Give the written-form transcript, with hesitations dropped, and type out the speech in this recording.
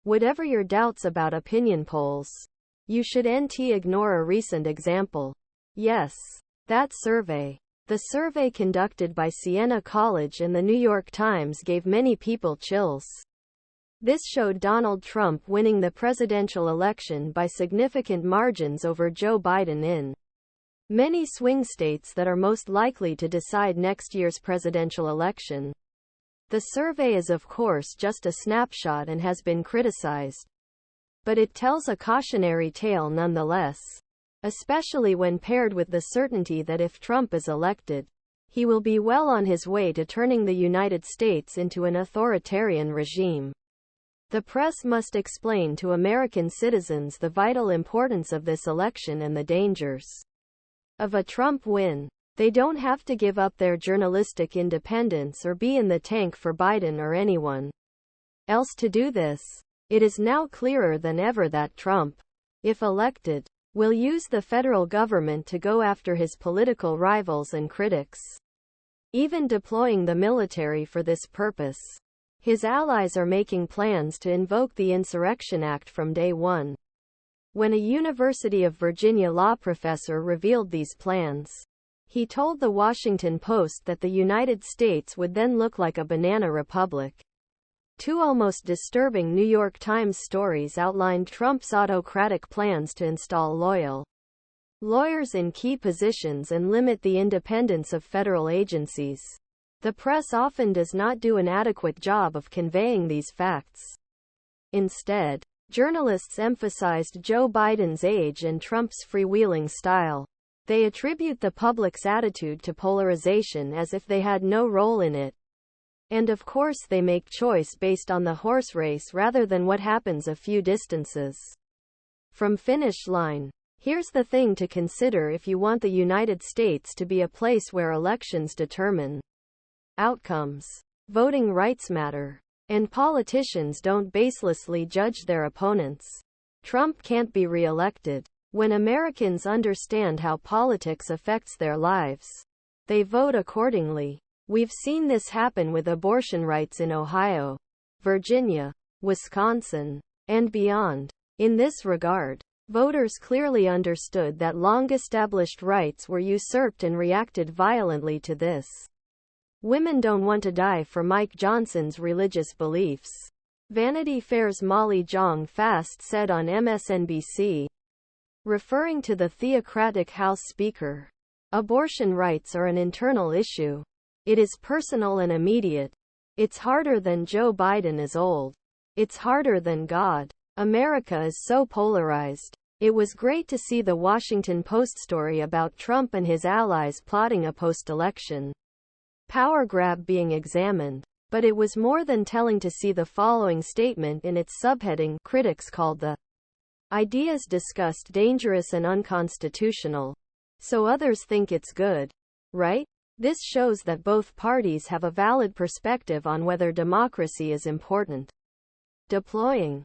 Whatever your doubts about opinion polls, you should ignore a recent example. Yes, that survey. The survey conducted by Siena College and the New York Times gave many people chills. This showed Donald Trump winning the presidential election by significant margins over Joe Biden in many swing states that are most likely to decide next year's presidential election. The survey is of course just a snapshot and has been criticized. But it tells a cautionary tale nonetheless. Especially when paired with the certainty that if Trump is elected, he will be well on his way to turning the United States into an authoritarian regime. The press must explain to American citizens the vital importance of this election and the dangers of a Trump win. They don't have to give up their journalistic independence or be in the tank for Biden or anyone else to do this. It is now clearer than ever that Trump, if elected, will use the federal government to go after his political rivals and critics, even deploying the military for this purpose. His allies are making plans to invoke the Insurrection Act from day one. When a University of Virginia law professor revealed these plans, he told the Washington Post that the United States would then look like a banana republic. Two almost disturbing New York Times stories outlined Trump's autocratic plans to install loyal lawyers in key positions and limit the independence of federal agencies. The press often does not do an adequate job of conveying these facts. Instead, journalists emphasized Joe Biden's age and Trump's freewheeling style. They attribute the public's attitude to polarization as if they had no role in it. And of course they make choice based on the horse race rather than what happens a few distances from finish line. Here's the thing to consider if you want the United States to be a place where elections determine outcomes. Voting rights matter. And politicians don't baselessly judge their opponents. Trump can't be re-elected. When Americans understand how politics affects their lives, they vote accordingly. We've seen this happen with abortion rights in Ohio, Virginia, Wisconsin, and beyond. In this regard, voters clearly understood that long-established rights were usurped and reacted violently to this. Women don't want to die for Mike Johnson's religious beliefs, Vanity Fair's Molly Jong-Fast said on MSNBC, referring to the theocratic House Speaker. Abortion rights are an internal issue. It is personal and immediate. It's harder than Joe Biden is old. It's harder than God. America is so polarized. It was great to see the Washington Post story about Trump and his allies plotting a post-election power grab being examined. But it was more than telling to see the following statement in its subheading. Critics called the ideas discussed dangerous and unconstitutional. So others think it's good. Right? This shows that both parties have a valid perspective on whether democracy is important. Deploying